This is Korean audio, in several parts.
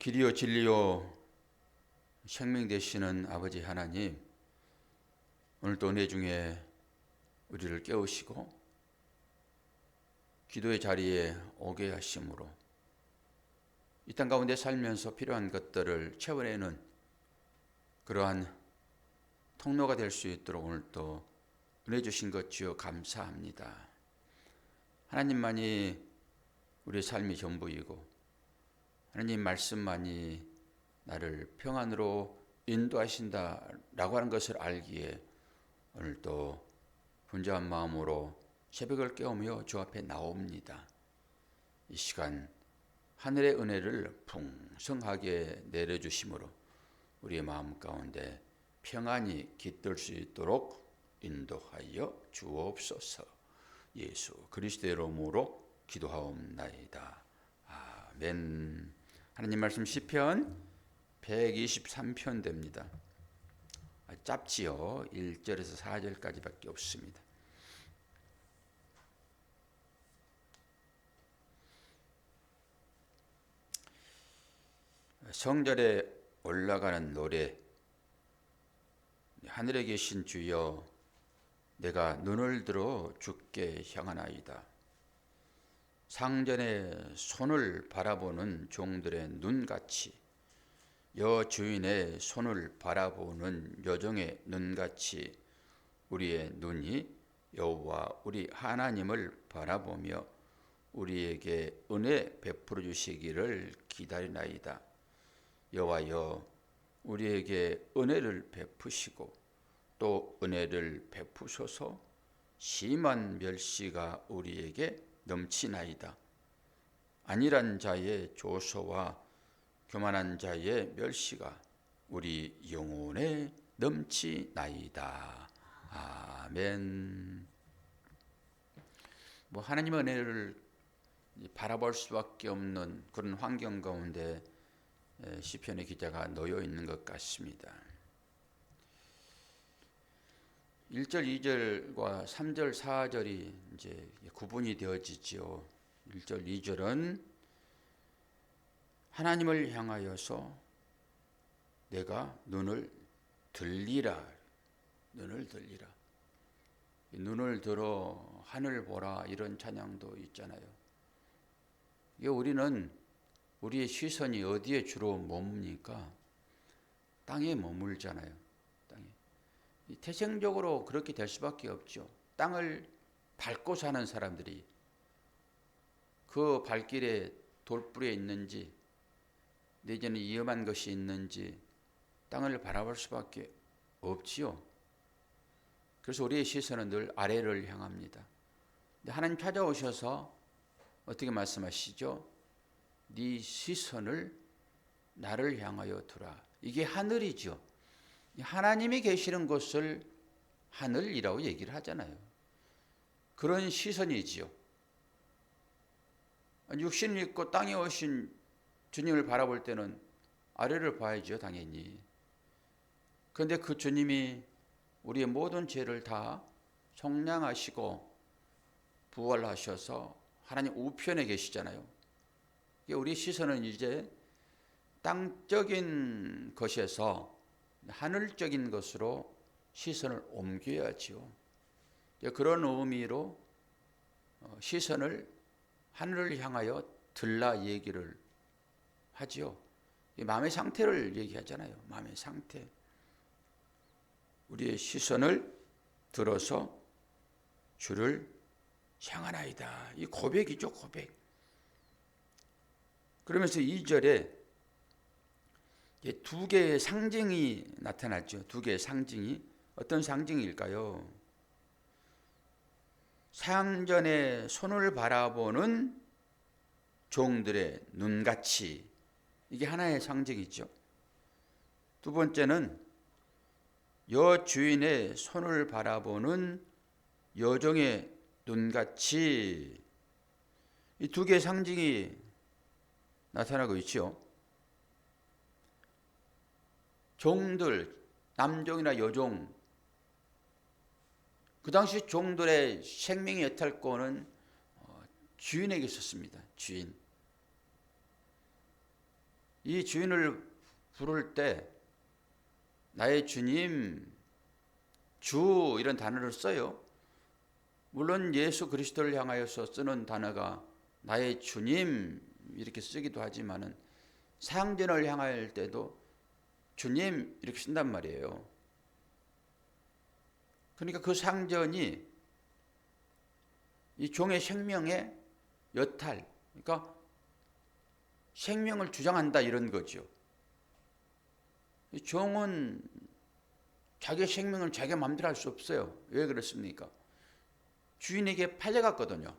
길이요 진리요 생명 되시는 아버지 하나님, 오늘도 은혜 중에 우리를 깨우시고 기도의 자리에 오게 하심으로 이 땅 가운데 살면서 필요한 것들을 채워내는 그러한 통로가 될 수 있도록 오늘도 은혜 주신 것 주여 감사합니다. 하나님만이 우리의 삶의 전부이고 하나님 말씀만이 나를 평안으로 인도하신다라고 하는 것을 알기에 오늘도 분주한 마음으로 새벽을 깨우며 주 앞에 나옵니다. 이 시간 하늘의 은혜를 풍성하게 내려주심으로 우리의 마음 가운데 평안이 깃들 수 있도록 인도하여 주옵소서. 예수 그리스도의 이름으로 기도하옵나이다. 아멘. 하나님 말씀 시편 123편 됩니다. 짧지요. 1절에서 4절까지밖에 없습니다. 성전에 올라가는 노래. 하늘에 계신 주여, 내가 눈을 들어 주께 향하나이다. 상전에 손을 바라보는 종들의 눈같이, 여주인의 손을 바라보는 여종의 눈같이 우리의 눈이 여호와 우리 하나님을 바라보며 우리에게 은혜 베풀어 주시기를 기다리나이다. 여호와여, 우리에게 은혜를 베푸시고 또 은혜를 베푸소서. 심한 멸시가 우리에게 넘치나이다. 안일한 자의 조소와 교만한 자의 멸시가 우리 영혼에 넘치나이다. 아멘. 하나님의 은혜를 바라볼 수밖에 없는 그런 환경 가운데 시편의 기자가 놓여 있는 것 같습니다. 1절, 2절과 3절, 4절이 이제 구분이 되어지지요. 1절, 2절은 하나님을 향하여서 내가 눈을 들리라. 눈을 들리라. 눈을 들어 하늘 보라, 이런 찬양도 있잖아요. 우리는 우리의 시선이 어디에 주로 머뭅니까? 땅에 머물잖아요. 땅에. 태생적으로 그렇게 될 수밖에 없죠. 땅을 밟고 사는 사람들이 그 발길에 돌부리에 있는지 내지는 위험한 것이 있는지 땅을 바라볼 수밖에 없지요. 그래서 우리의 시선은 늘 아래를 향합니다. 근데 하나님 찾아오셔서 어떻게 말씀하시죠? 네 시선을 나를 향하여 두라. 이게 하늘이죠. 하나님이 계시는 곳을 하늘이라고 얘기를 하잖아요. 그런 시선이지요. 육신을 입고 땅에 오신 주님을 바라볼 때는 아래를 봐야죠, 당연히. 그런데 그 주님이 우리의 모든 죄를 다 속량하시고 부활하셔서 하나님 우편에 계시잖아요. 우리 시선은 이제 땅적인 것에서 하늘적인 것으로 시선을 옮겨야지요. 그런 의미로 시선을 하늘을 향하여 들라 얘기를 하지요. 마음의 상태를 얘기하잖아요. 마음의 상태. 우리의 시선을 들어서 주를 향하나이다. 이 고백이죠, 고백. 그러면서 2절에 두 개의 상징이 나타났죠. 두 개의 상징이. 어떤 상징일까요? 상전에 손을 바라보는 종들의 눈같이, 이게 하나의 상징이죠. 두 번째는 여주인의 손을 바라보는 여종의 눈같이, 이 두 개의 상징이 나타나고 있죠. 종들, 남종이나 여종, 그 당시 종들의 생명의 여탈권은 주인에게 있었습니다. 주인. 이 주인을 부를 때 나의 주님, 주 이런 단어를 써요. 물론 예수 그리스도를 향하여서 쓰는 단어가 나의 주님 이렇게 쓰기도 하지만은 상전을 향할 때도 주님 이렇게 쓴단 말이에요. 그러니까 그 상전이 이 종의 생명의 여탈, 그러니까 생명을 주장한다 이런 거죠. 이 종은 자기 생명을 자기 마음대로 할 수 없어요. 왜 그렇습니까? 주인에게 팔려갔거든요.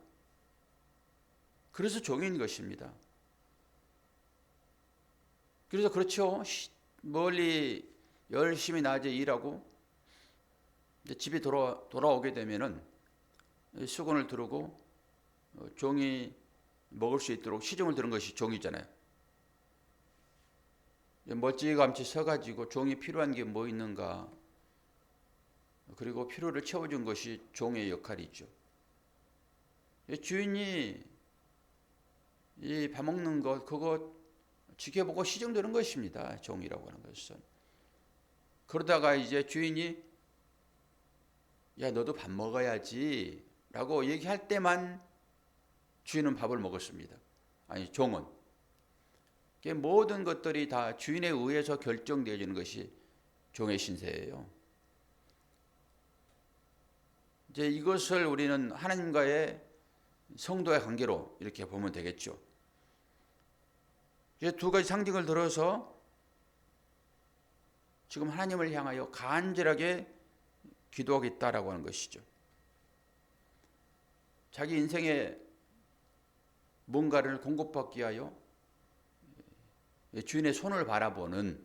그래서 종인 것입니다. 그래서 그렇죠. 멀리 열심히 낮에 일하고 집에 돌아오게 되면은 수건을 두르고 종이 먹을 수 있도록 시중을 두는 것이 종이잖아요. 멀찌감치 서가지고 종이 필요한 게 뭐 있는가, 그리고 필요를 채워준 것이 종의 역할이죠. 주인이 이 밥 먹는 것 그거 지켜보고 시중드는 것입니다. 종이라고 하는 것은. 그러다가 이제 주인이 야 너도 밥 먹어야지 라고 얘기할 때만 주인은 밥을 먹었습니다. 아니 종은. 모든 것들이 다 주인에 의해서 결정되어지는 것이 종의 신세예요. 이제 이것을 우리는 하나님과의 성도의 관계로 이렇게 보면 되겠죠. 이제 두 가지 상징을 들어서 지금 하나님을 향하여 간절하게 기도하겠다라고 하는 것이죠. 자기 인생에 뭔가를 공급받기 위하여 주인의 손을 바라보는,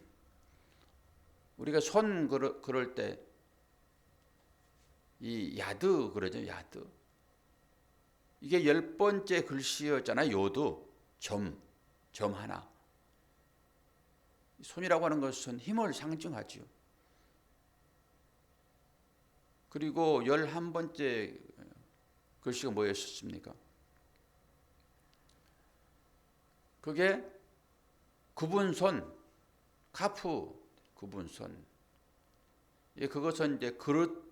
우리가 손 그럴 때 이 야드 그러죠. 야드. 이게 10번째 글씨였잖아요. 요도 점 하나. 손이라고 하는 것은 힘을 상징하죠. 그리고 11번째 글씨가 뭐였습니까? 그게 구분손, 카프 구분손. 그것은 이제 그릇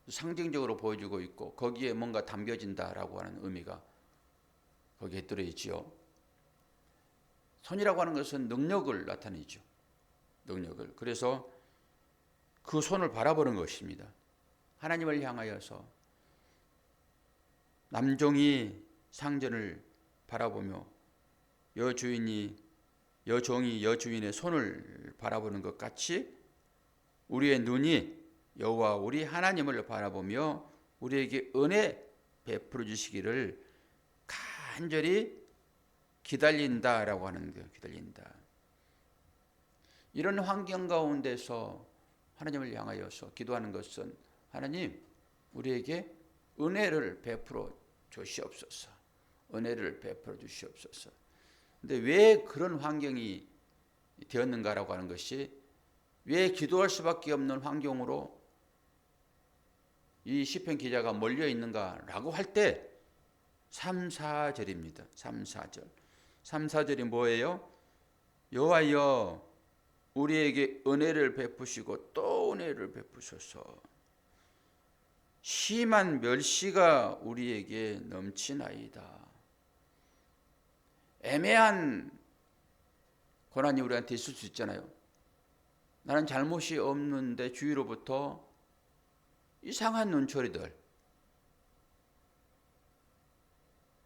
상징적으로 보여주고 있고 거기에 뭔가 담겨진다라고 하는 의미가 거기에 들어있지요. 손이라고 하는 것은 능력을 나타내죠. 능력을. 그래서 그 손을 바라보는 것입니다. 하나님을 향하여서 남종이 상전을 바라보며 여종이 여주인의 손을 바라보는 것 같이 우리의 눈이 여호와 우리 하나님을 바라보며 우리에게 은혜 베풀어 주시기를 간절히 기다린다라고 하는 거예요. 기다린다. 이런 환경 가운데서 하나님을 향하여서 기도하는 것은 하나님 우리에게 은혜를 베풀어 주시옵소서. 은혜를 베풀어 주시옵소서. 근데 왜 그런 환경이 되었는가라고 하는 것이, 왜 기도할 수밖에 없는 환경으로 이 시편 기자가 몰려 있는가라고 할 때 3, 4절입니다. 3, 4절. 3, 4절이 뭐예요? 여호와여 우리에게 은혜를 베푸시고 또 은혜를 베푸소서. 심한 멸시가 우리에게 넘치나이다. 애매한 고난이 우리한테 있을 수 있잖아요. 나는 잘못이 없는데 주위로부터 이상한 눈초리들.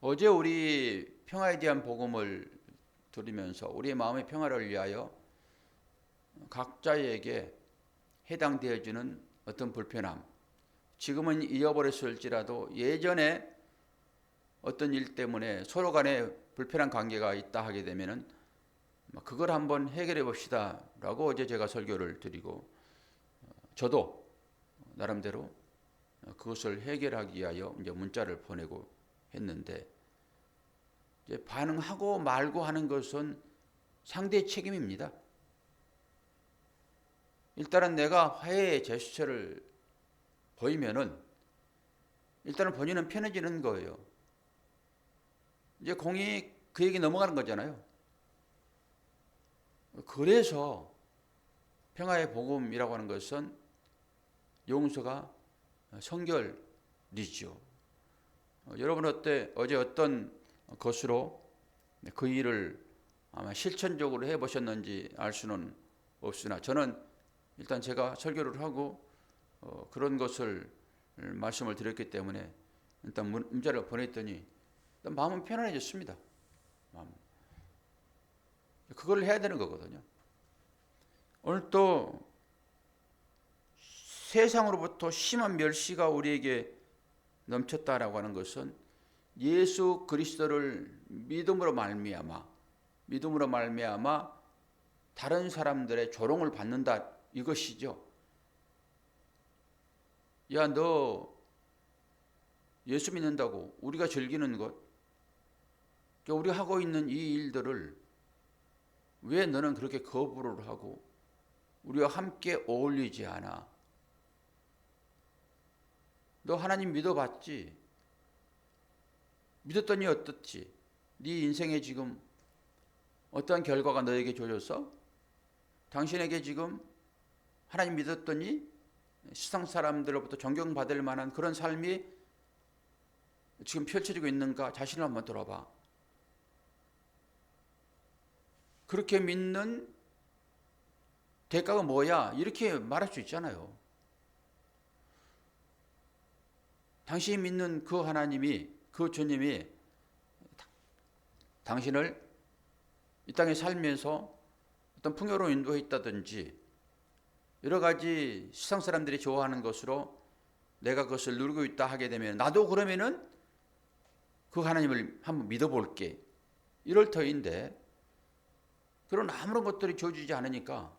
어제 우리 평화에 대한 복음을 들으면서 우리의 마음의 평화를 위하여 각자에게 해당되어지는 어떤 불편함, 지금은 잊어버렸을지라도 예전에 어떤 일 때문에 서로 간에 불편한 관계가 있다 하게 되면은 그걸 한번 해결해 봅시다 라고 어제 제가 설교를 드리고, 저도 나름대로 그것을 해결하기 위하여 이제 문자를 보내고 했는데, 이제 반응하고 말고 하는 것은 상대의 책임입니다. 일단은 내가 화해의 제스처를 보이면은 일단은 본인은 편해지는 거예요. 이제 공이 그에게 넘어가는 거잖아요. 그래서 평화의 복음이라고 하는 것은 용서가 성결이죠. 여러분 어제 어떤 것으로 그 일을 아마 실천적으로 해보셨는지 알 수는 없으나 저는 일단 제가 설교를 하고 그런 것을 말씀을 드렸기 때문에 일단 문자를 보냈더니 일단 마음은 편안해졌습니다. 그걸 해야 되는 거거든요. 오늘 또 세상으로부터 심한 멸시가 우리에게 넘쳤다라고 하는 것은 예수 그리스도를 믿음으로 말미암아 다른 사람들의 조롱을 받는다 이것이죠. 야, 너 예수 믿는다고 우리가 즐기는 것, 우리가 하고 있는 이 일들을 왜 너는 그렇게 거부를 하고 우리와 함께 어울리지 않아? 너 하나님 믿어봤지? 믿었더니 어떻지? 네 인생에 지금 어떠한 결과가 너에게 주어졌어? 당신에게 지금 하나님 믿었더니 세상 사람들로부터 존경받을 만한 그런 삶이 지금 펼쳐지고 있는가? 자신을 한번 돌아봐. 그렇게 믿는 대가가 뭐야? 이렇게 말할 수 있잖아요. 당신이 믿는 그 하나님이, 그 주님이 당신을 이 땅에 살면서 어떤 풍요로 인도했다든지 여러 가지 세상 사람들이 좋아하는 것으로 내가 그것을 누리고 있다 하게 되면 나도 그러면은 그 하나님을 한번 믿어볼게. 이럴 터인데 그런 아무런 것들이 주어지지 않으니까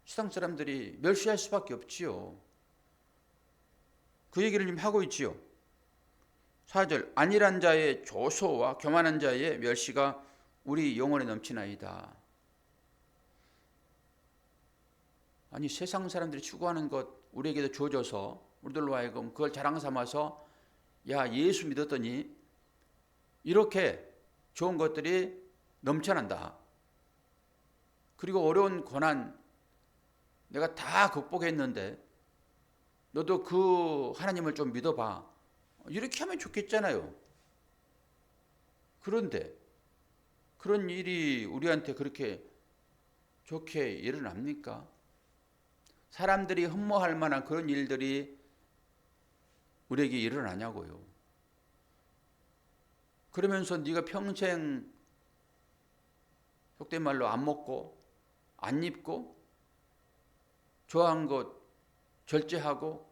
세상 사람들이 멸시할 수밖에 없지요. 그 얘기를 지금 하고 있지요. 4절 안일한 자의 조소와 교만한 자의 멸시가 우리 영혼에 넘치나이다. 아니 세상 사람들이 추구하는 것 우리에게도 주어져서 우리들로 하여금 그걸 자랑 삼아서 야 예수 믿었더니 이렇게 좋은 것들이 넘쳐난다. 그리고 어려운 고난 내가 다 극복했는데 너도 그 하나님을 좀 믿어봐. 이렇게 하면 좋겠잖아요. 그런데 그런 일이 우리한테 그렇게 좋게 일어납니까? 사람들이 흠모할 만한 그런 일들이 우리에게 일어나냐고요. 그러면서 네가 평생 속된 말로 안 먹고 안 입고 좋아한 것 절제하고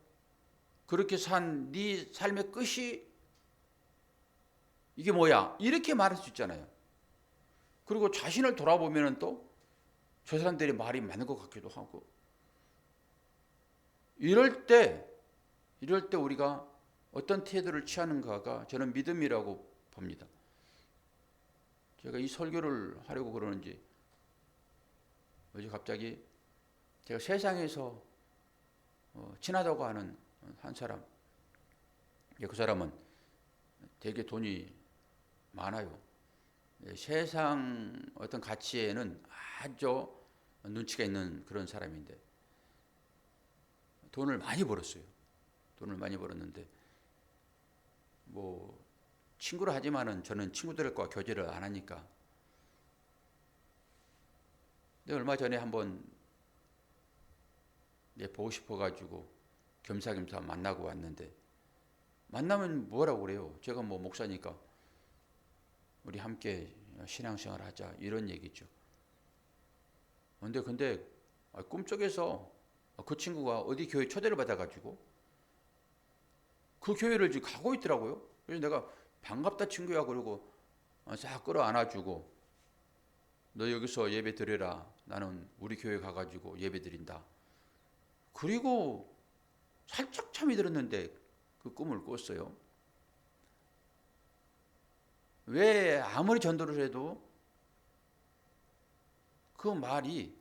그렇게 산 네 삶의 끝이 이게 뭐야? 이렇게 말할 수 있잖아요. 그리고 자신을 돌아보면 또 저 사람들이 말이 많은 것 같기도 하고 이럴 때 우리가 어떤 태도를 취하는가가 저는 믿음이라고 봅니다. 제가 이 설교를 하려고 그러는지 어제 갑자기 제가 세상에서 친하다고 하는 한 사람, 그 사람은 되게 돈이 많아요. 세상 어떤 가치에는 아주 눈치가 있는 그런 사람인데 돈을 많이 벌었어요. 돈을 많이 벌었는데 뭐 친구를 하지만은 저는 친구들과 교제를 안 하니까. 근데 얼마 전에 한번 보고 싶어가지고 겸사겸사 만나고 왔는데 만나면 뭐라고 그래요? 제가 뭐 목사니까 우리 함께 신앙생활 하자 이런 얘기죠. 근데 꿈속에서 그 친구가 어디 교회 초대를 받아가지고 그 교회를 지금 가고 있더라고요. 그래서 내가 반갑다 친구야 그러고 싹 끌어안아주고 너 여기서 예배 드려라. 나는 우리 교회 가가지고 예배 드린다. 그리고 살짝 잠이 들었는데 그 꿈을 꿨어요. 왜 아무리 전도를 해도 그 말이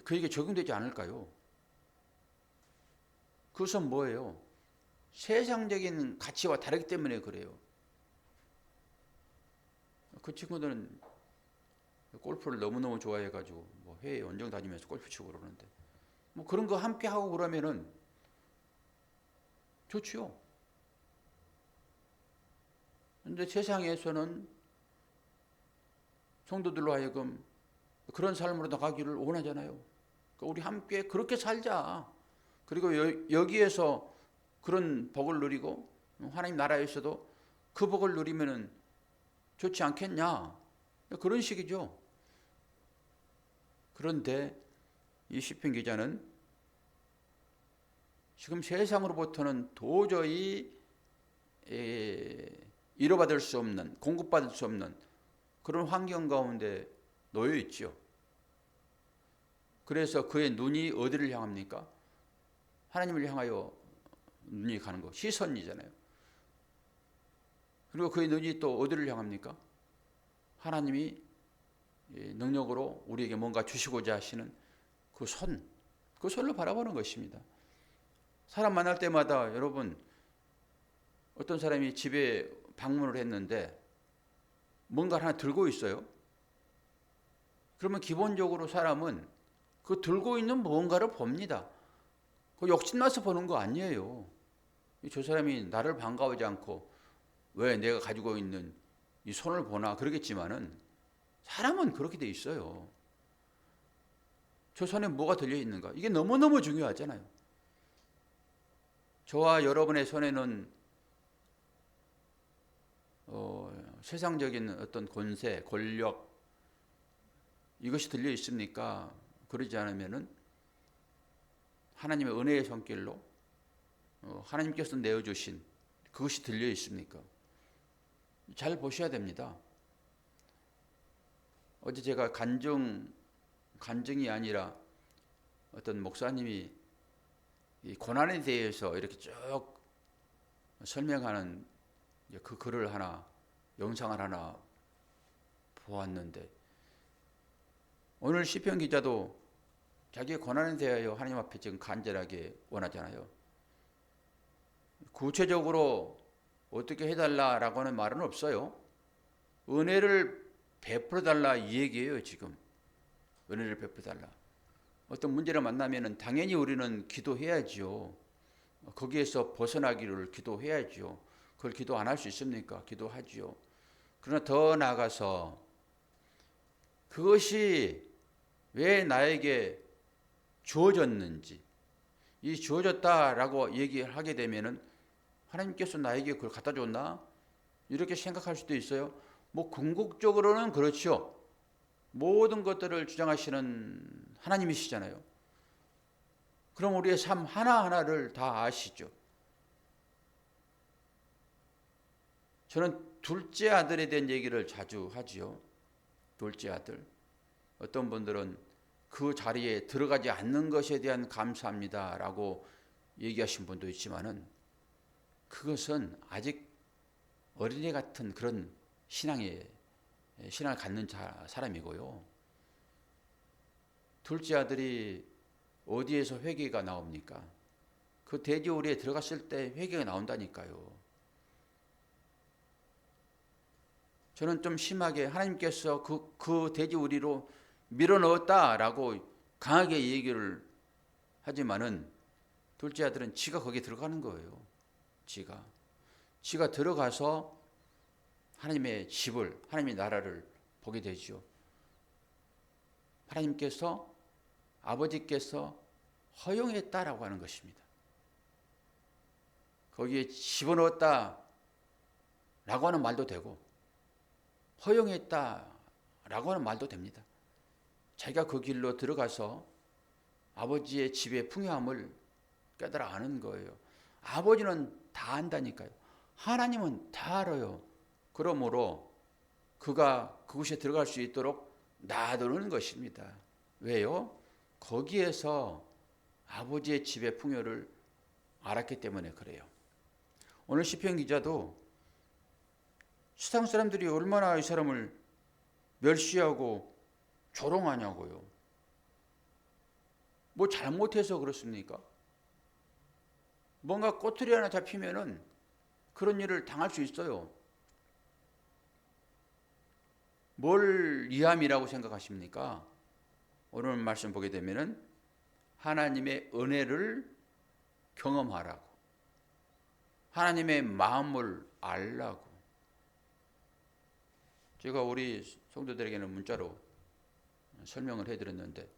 그에게 적용되지 않을까요? 그것은 뭐예요? 세상적인 가치와 다르기 때문에 그래요. 그 친구들은 골프를 너무너무 좋아해가지고 뭐 해외 원정 다니면서 골프 치고 그러는데 뭐 그런 거 함께 하고 그러면은 좋지요. 근데 세상에서는 성도들로 하여금 그런 삶으로 나가기를 원하잖아요. 그러니까 우리 함께 그렇게 살자. 그리고 여기에서 그런 복을 누리고 하나님 나라에서도 그 복을 누리면은 좋지 않겠냐. 그런 식이죠. 그런데 이 시편 기자는 지금 세상으로부터는 도저히 이뤄받을 수 없는, 공급받을 수 없는 그런 환경 가운데 놓여 있죠. 그래서 그의 눈이 어디를 향합니까? 하나님을 향하여 눈이 가는 거, 시선이잖아요. 그리고 그의 눈이 또 어디를 향합니까? 하나님이 능력으로 우리에게 뭔가 주시고자 하시는 그 손, 그 손을 바라보는 것입니다. 사람 만날 때마다 여러분, 어떤 사람이 집에 방문을 했는데 뭔가 하나 들고 있어요. 그러면 기본적으로 사람은 그 들고 있는 뭔가를 봅니다. 그 욕심나서 보는 거 아니에요. 저 사람이 나를 반가워하지 않고 왜 내가 가지고 있는 이 손을 보나 그러겠지만은 사람은 그렇게 돼 있어요. 저 손에 뭐가 들려 있는가? 이게 너무너무 중요하잖아요. 저와 여러분의 손에는 세상적인 어떤 권세, 권력 이것이 들려 있습니까? 그러지 않으면은 하나님의 은혜의 손길로 하나님께서 내어주신 그것이 들려 있습니까? 잘 보셔야 됩니다. 어제 제가 간증이 아니라 어떤 목사님이 이 고난에 대해서 이렇게 쭉 설명하는 그 글을 하나, 영상을 하나 보았는데 오늘 시편 기자도 자기의 고난에 대하여 하나님 앞에 지금 간절하게 원하잖아요. 구체적으로 어떻게 해달라라고 하는 말은 없어요. 은혜를 베풀어달라 이 얘기예요. 지금 은혜를 베풀어달라. 어떤 문제를 만나면 당연히 우리는 기도해야지요. 거기에서 벗어나기를 기도해야지요. 그걸 기도 안 할 수 있습니까? 기도하지요. 그러나 더 나아가서 그것이 왜 나에게 주어졌는지, 이 주어졌다라고 얘기를 하게 되면은 하나님께서 나에게 그걸 갖다 줬나? 이렇게 생각할 수도 있어요. 뭐 궁극적으로는 그렇죠. 모든 것들을 주장하시는 하나님이시잖아요. 그럼 우리의 삶 하나하나를 다 아시죠. 저는 둘째 아들에 대한 얘기를 자주 하지요. 둘째 아들. 어떤 분들은 그 자리에 들어가지 않는 것에 대한 감사합니다라고 얘기하신 분도 있지만은 그것은 아직 어린애 같은 그런 신앙을 갖는 사람이고요. 둘째 아들이 어디에서 회개가 나옵니까? 그 돼지우리에 들어갔을 때 회개가 나온다니까요. 저는 좀 심하게 하나님께서 그 돼지우리로 밀어넣었다라고 강하게 얘기를 하지만은 둘째 아들은 지가 거기에 들어가는 거예요. 지가 들어가서 하나님의 집을, 하나님의 나라를 보게 되죠. 하나님께서, 아버지께서 허용했다라고 하는 것입니다. 거기에 집어넣었다라고 하는 말도 되고 허용했다라고 하는 말도 됩니다. 자기가 그 길로 들어가서 아버지의 집의 풍요함을 깨달아 아는 거예요. 아버지는 다 안다니까요. 하나님은 다 알아요. 그러므로 그가 그곳에 들어갈 수 있도록 놔두는 것입니다. 왜요? 거기에서 아버지의 집의 풍요를 알았기 때문에 그래요. 오늘 시편 기자도 세상 사람들이 얼마나 이 사람을 멸시하고 조롱하냐고요. 뭐 잘못해서 그렇습니까? 뭔가 꼬투리 하나 잡히면은 그런 일을 당할 수 있어요. 뭘 이함이라고 생각하십니까? 오늘 말씀 보게 되면은 하나님의 은혜를 경험하라고, 하나님의 마음을 알라고. 제가 우리 성도들에게는 문자로 설명을 해드렸는데,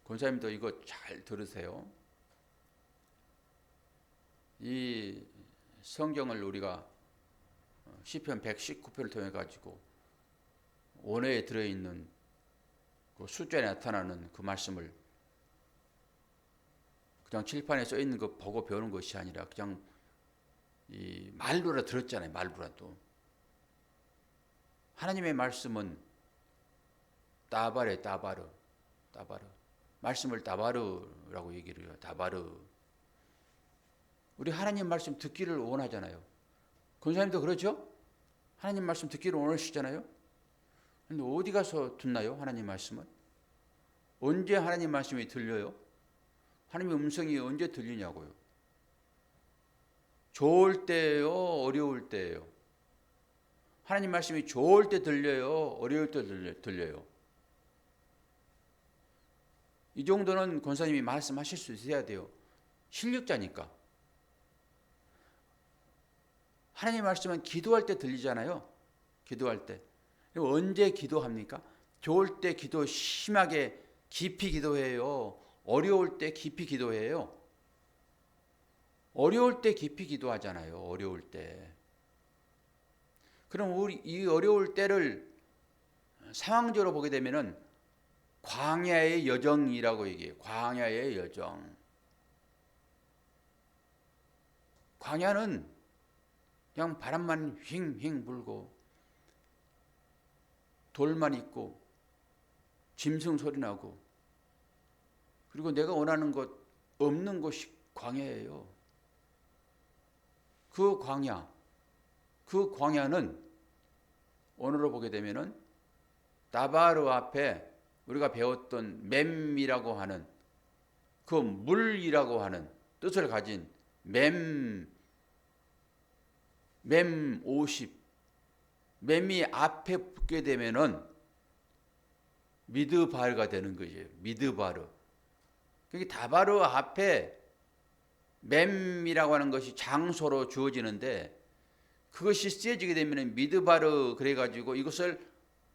권사님도 이거 잘 들으세요. 이 성경을 우리가 시편 119편을 통해 가지고 원어에 들어있는 그 숫자에 나타나는 그 말씀을 그냥 칠판에 써 있는 거 보고 배우는 것이 아니라 그냥 이 말로라 들었잖아요. 말로라도 하나님의 말씀은 따바레, 따바르, 따바르. 말씀을 따바르라고 얘기를 해요. 따바르. 우리 하나님 말씀 듣기를 원하잖아요. 권사님도 그렇죠? 하나님 말씀 듣기를 원하시잖아요. 근데 어디 가서 듣나요? 하나님 말씀은? 언제 하나님 말씀이 들려요? 하나님의 음성이 언제 들리냐고요? 좋을 때예요? 어려울 때예요? 하나님 말씀이 좋을 때 들려요? 어려울 때 들려요? 이 정도는 권사님이 말씀하실 수 있어야 돼요. 실력자니까. 하나님 말씀은 기도할 때 들리잖아요. 기도할 때. 언제 기도합니까? 좋을 때 기도 심하게 깊이 기도해요. 어려울 때 깊이 기도해요. 어려울 때 깊이 기도하잖아요. 어려울 때. 그럼 우리 이 어려울 때를 상황적으로 보게 되면은 광야의 여정이라고 얘기해요. 광야의 여정. 광야는 그냥 바람만 휑휑 불고 돌만 있고 짐승 소리 나고 그리고 내가 원하는 것 없는 곳이 광야예요. 그 광야는 오늘로 보게 되면은 다바르 앞에 우리가 배웠던 맴이라고 하는 그 물이라고 하는 뜻을 가진 맴 50 맴이 앞에 붙게 되면은 미드바르가 되는 거죠. 미드바르. 그러니까 다바르 앞에 맴이라고 하는 것이 장소로 주어지는데 그것이 쓰여지게 되면 미드바르 그래가지고 이것을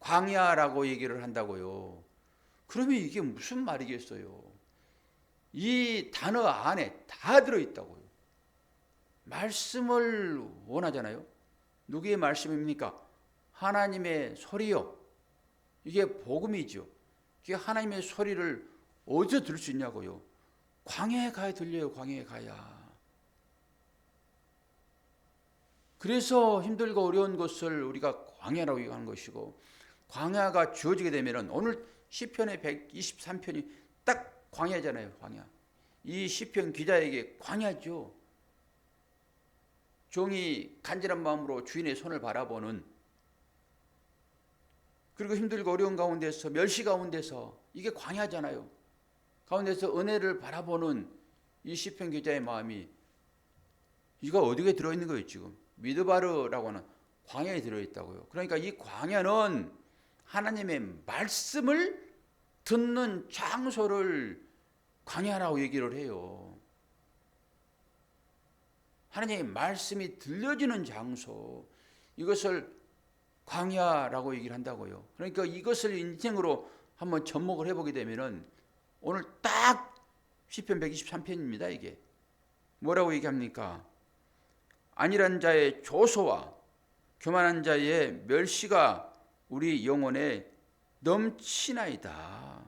광야라고 얘기를 한다고요. 그러면 이게 무슨 말이겠어요? 이 단어 안에 다 들어있다고요. 말씀을 원하잖아요. 누구의 말씀입니까? 하나님의 소리요. 이게 복음이죠. 이게 하나님의 소리를 어디서 들을 수 있냐고요. 광야에 가야 들려요. 광야에 가야. 그래서 힘들고 어려운 것을 우리가 광야라고 얘기하는 것이고 광야가 주어지게 되면 오늘 시편의 123편이 딱 광야잖아요. 광야. 이 시편 기자에게 광야죠. 종이 간절한 마음으로 주인의 손을 바라보는 그리고 힘들고 어려운 가운데서 멸시 가운데서 이게 광야잖아요. 가운데서 은혜를 바라보는 이 시편 기자의 마음이 이거 어디에 들어있는 거예요 지금. 미드바르라고 하는 광야에 들어있다고요. 그러니까 이 광야는 하나님의 말씀을 듣는 장소를 광야라고 얘기를 해요. 하나님의 말씀이 들려지는 장소, 이것을 광야라고 얘기를 한다고요. 그러니까 이것을 인생으로 한번 접목을 해보게 되면은 오늘 딱 시편 123편입니다. 이게 뭐라고 얘기합니까? 안일한 자의 조소와 교만한 자의 멸시가 우리 영혼에 넘치나이다.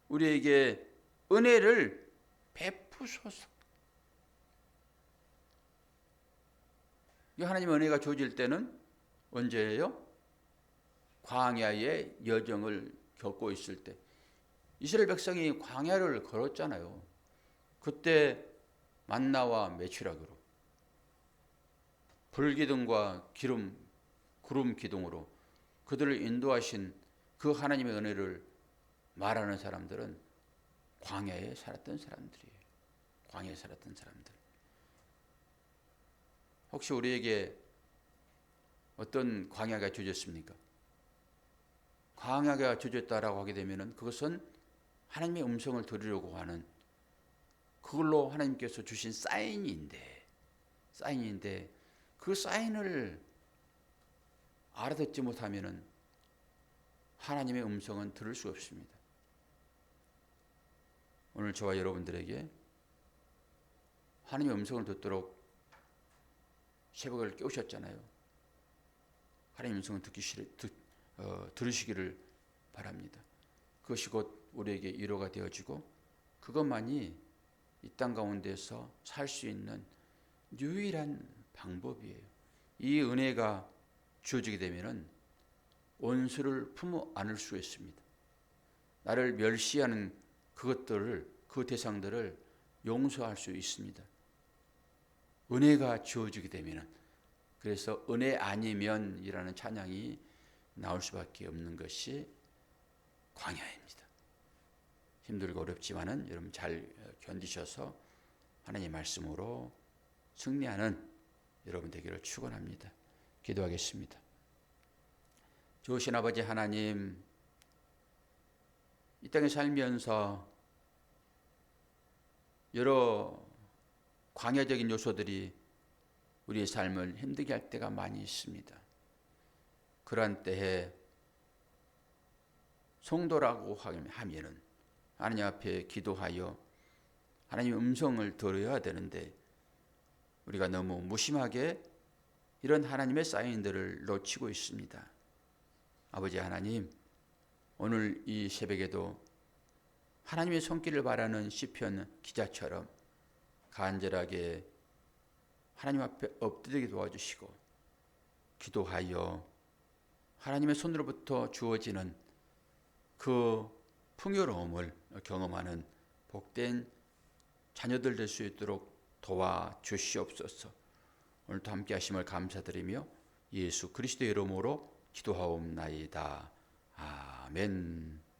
우리에게 은혜를 베푸소서. 하나님의 은혜가 주어질 때는 언제예요? 광야의 여정을 겪고 있을 때. 이스라엘 백성이 광야를 걸었잖아요. 그때 만나와 메추라기로 불기둥과 구름 기둥으로 그들을 인도하신 그 하나님의 은혜를 말하는 사람들은 광야에 살았던 사람들이에요. 광야에 살았던 사람들. 혹시 우리에게 어떤 광야가 주어졌습니까? 광야가 주어졌다라고 하게 되면은 그것은 하나님의 음성을 들으려고 하는 그걸로 하나님께서 주신 사인인데 그 사인을 알아듣지 못하면은 하나님의 음성은 들을 수 없습니다. 오늘 저와 여러분들에게 하나님의 음성을 듣도록 새벽을 깨우셨잖아요. 하나님의 음성을 들으시기를 바랍니다. 그것이 곧 우리에게 위로가 되어지고 그것만이 이 땅 가운데서 살 수 있는 유일한 방법이에요. 이 은혜가 주어지게 되면은 원수를 품어 안을 수 있습니다. 나를 멸시하는 그 대상들을 용서할 수 있습니다. 은혜가 주어지게 되면은 그래서 은혜 아니면이라는 찬양이 나올 수밖에 없는 것이 광야입니다. 힘들고 어렵지만은 여러분 잘 견디셔서 하나님의 말씀으로 승리하는 여러분 되기를 축원합니다. 기도하겠습니다. 좋으신 아버지 하나님, 이 땅에 살면서 여러 광야적인 요소들이 우리의 삶을 힘들게 할 때가 많이 있습니다. 그러한 때에 성도라고 하면은 하나님 앞에 기도하여 하나님의 음성을 들어야 되는데 우리가 너무 무심하게 이런 하나님의 사인들을 놓치고 있습니다. 아버지 하나님, 오늘 이 새벽에도 하나님의 손길을 바라는 시편 기자처럼 간절하게 하나님 앞에 엎드리게 도와주시고 기도하여 하나님의 손으로부터 주어지는 그 풍요로움을 경험하는 복된 자녀들 될 수 있도록 도와주시옵소서. 오늘도 함께 하심을 감사드리며 예수 그리스도의 이름으로 기도하옵나이다. 아멘.